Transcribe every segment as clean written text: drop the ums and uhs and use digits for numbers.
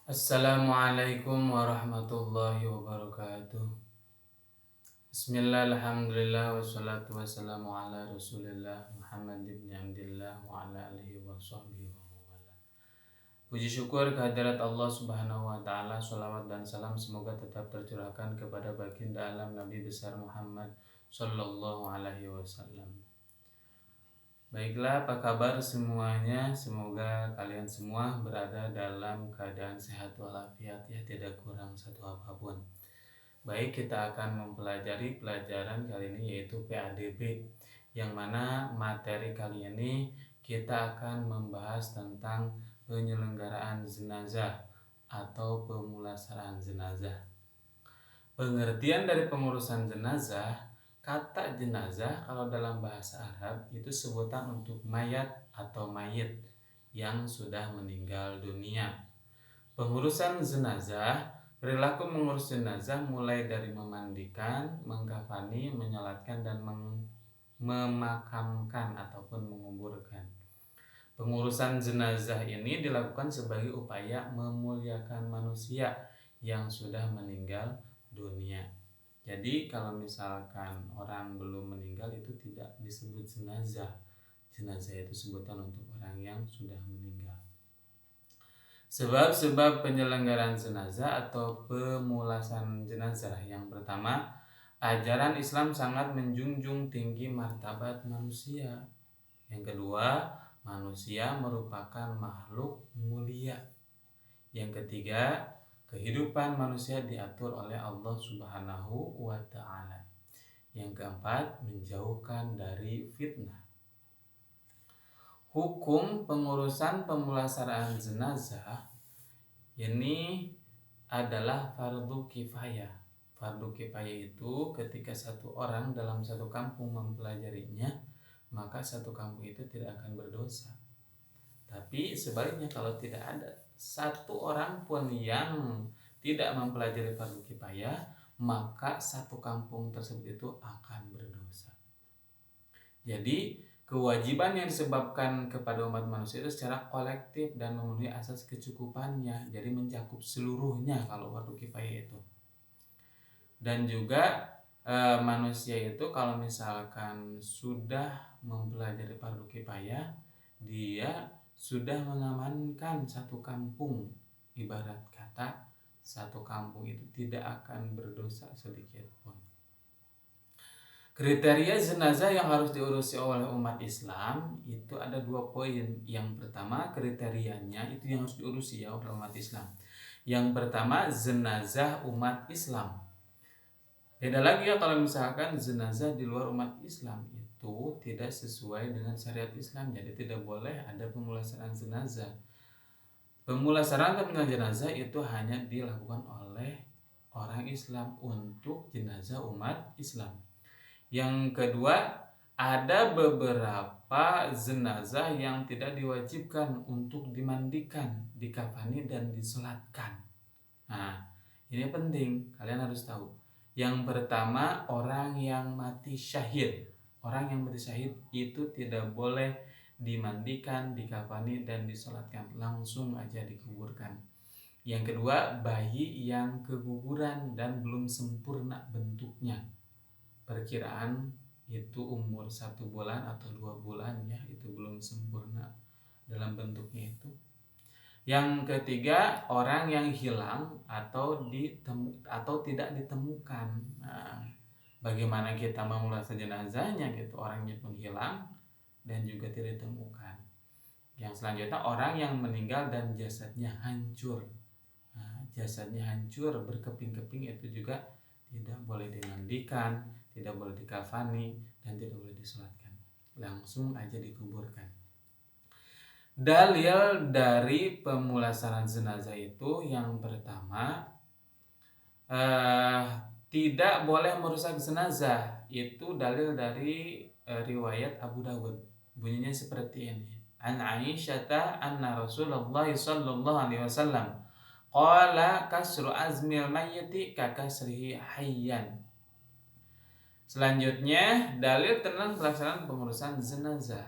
Assalamualaikum warahmatullahi wabarakatuh. Bismillah, alhamdulillah, wassalatu wassalamu ala rasulillah Muhammad ibn Abdillah wa ala alihi wa sahbihi wa mawala. Puji syukur kehadirat Allah subhanahu wa ta'ala. Salawat dan salam semoga tetap tercurahkan kepada baginda alam Nabi besar Muhammad sallallahu alaihi wasallam. Baiklah, apa kabar semuanya? Semoga kalian semua berada dalam keadaan sehat walafiat ya, tidak kurang satu apapun. Baik, kita akan mempelajari pelajaran kali ini yaitu PADB, yang mana materi kali ini kita akan membahas tentang penyelenggaraan jenazah atau pemulasaraan jenazah. Pengertian dari pengurusan jenazah, kata jenazah kalau dalam bahasa Arab itu sebutan untuk mayat atau mayit yang sudah meninggal dunia. Pengurusan jenazah, perilaku mengurus jenazah mulai dari memandikan, mengkafani, menyolatkan, dan memakamkan ataupun menguburkan. Pengurusan jenazah ini dilakukan sebagai upaya memuliakan manusia yang sudah meninggal dunia. Jadi kalau misalkan orang belum meninggal itu tidak disebut jenazah. Jenazah itu sebutan untuk orang yang sudah meninggal. Sebab-sebab penyelenggaraan jenazah atau pemulasan jenazah. Yang pertama, ajaran Islam sangat menjunjung tinggi martabat manusia. Yang kedua, manusia merupakan makhluk mulia. Yang ketiga, kehidupan manusia diatur oleh Allah Subhanahu wa ta'ala. Yang keempat, menjauhkan dari fitnah. Hukum pengurusan pemulasaraan jenazah ini adalah fardu kifayah. Fardu kifayah itu ketika satu orang dalam satu kampung mempelajarinya, maka satu kampung itu tidak akan berdosa. Tapi sebaliknya kalau tidak ada satu orang pun yang tidak mempelajari fardu kifayah, maka satu kampung tersebut itu akan berdosa. Jadi kewajiban yang disebabkan kepada umat manusia itu secara kolektif dan memenuhi asas kecukupannya. Jadi mencakup seluruhnya kalau fardu kifayah itu. Dan juga manusia itu kalau misalkan sudah mempelajari fardu kifayah, dia sudah mengamankan satu kampung. Ibarat kata satu kampung itu tidak akan berdosa sedikit pun. Kriteria jenazah yang harus diurusi oleh umat Islam itu ada 2 poin. Yang pertama, kriterianya itu yang harus diurusi ya oleh umat Islam. Yang pertama, jenazah umat Islam. Beda lagi ya kalau misalkan jenazah di luar umat Islam itu tidak sesuai dengan syariat Islam, jadi tidak boleh ada pemulasaraan jenazah. Pemulasaraan jenazah itu hanya dilakukan oleh orang Islam untuk jenazah umat Islam. Yang kedua, ada beberapa jenazah yang tidak diwajibkan untuk dimandikan, dikafani, dan disolatkan. Nah, ini penting, kalian harus tahu. Yang pertama, orang yang mati syahid. Orang yang mati syahid itu tidak boleh dimandikan, dikafani, dan disolatkan. Langsung aja dikuburkan. Yang kedua, bayi yang keguguran dan belum sempurna bentuknya. Perkiraan itu umur 1 bulan atau 2 bulan ya, itu belum sempurna dalam bentuknya itu. Yang ketiga, orang yang hilang atau tidak ditemukan. Nah, bagaimana kita memulasarkan jenazahnya gitu, orangnya pun hilang dan juga tidak ditemukan. Yang selanjutnya, orang yang meninggal dan jasadnya hancur. Nah, jasadnya hancur berkeping-keping itu juga tidak boleh dimandikan, tidak boleh dikafani, dan tidak boleh disolatkan. Langsung aja dikuburkan. Dalil dari pemulasaraan jenazah itu yang pertama, tidak boleh merusak jenazah. Itu dalil dari riwayat Abu Dawud. Bunyinya seperti ini. An Aisyata anna Rasulullah sallallahu alaihi wasallam qala kasru azmil mayyiti ka kasrihi hayyan. Selanjutnya, dalil tentang pelaksanaan pengurusan jenazah.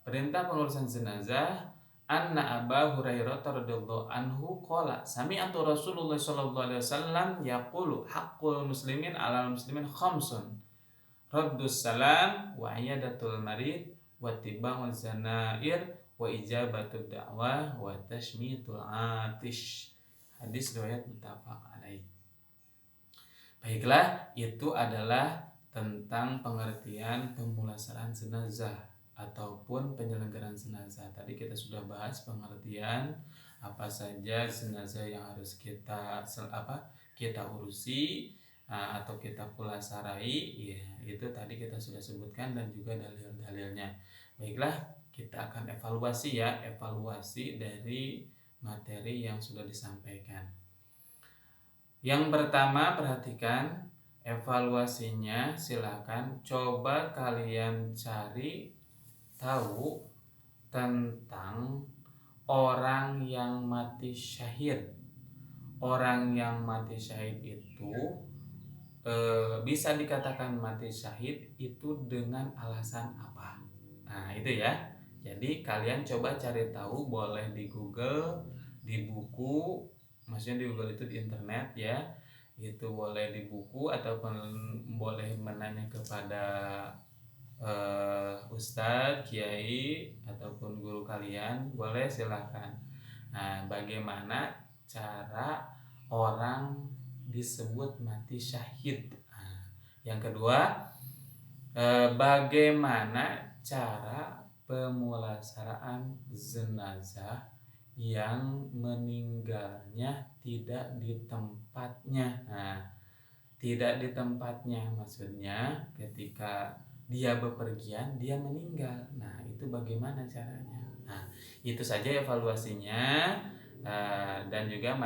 Perintah pengurusan jenazah anna Aba Hurairah radhiyallahu anhu qala sami'tu Rasulullah sallallahu alaihi wasallam yaqulu haqqul muslimin 'alal muslimin khamsun raddus salam wa iyadatul marid wa tiba'ul zanair wa ijabatud da'wah wa tashmitul atish. Hadis riwayat muttafaq alaih. Baiklah, itu adalah tentang pengertian pemulasaraan jenazah ataupun penyelenggaraan jenazah. Tadi kita sudah bahas pengertian apa saja jenazah yang harus kita urusi atau kita pulasarai. Ya, itu tadi kita sudah sebutkan dan juga dalil-dalilnya. Baiklah, kita akan evaluasi dari materi yang sudah disampaikan. Yang pertama, perhatikan evaluasinya. Silakan coba kalian cari tahu tentang orang yang mati syahid. Orang yang mati syahid itu bisa dikatakan mati syahid itu dengan alasan apa? Nah, itu ya. Jadi kalian coba cari tahu, boleh di Google, di buku, maksudnya di Google itu di internet ya. Itu boleh di buku ataupun boleh menanya kepada ustadz, kiai ataupun guru kalian, boleh silahkan. Nah, bagaimana cara orang disebut mati syahid? Nah, yang kedua, bagaimana cara pemulasaraan jenazah yang meninggalnya tidak di tempatnya. Nah, tidak di tempatnya maksudnya ketika dia bepergian, dia meninggal. Nah, itu bagaimana caranya? Nah, itu saja evaluasinya dan juga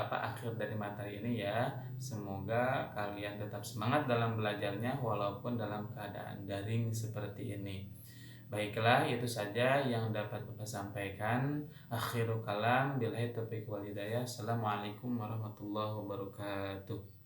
akhir dari materi ini ya. Semoga kalian tetap semangat dalam belajarnya walaupun dalam keadaan daring seperti ini. Baiklah, itu saja yang dapat Bapak sampaikan. Akhirul kalam, billahi taufiq wal hidayah. Assalamualaikum warahmatullahi wabarakatuh.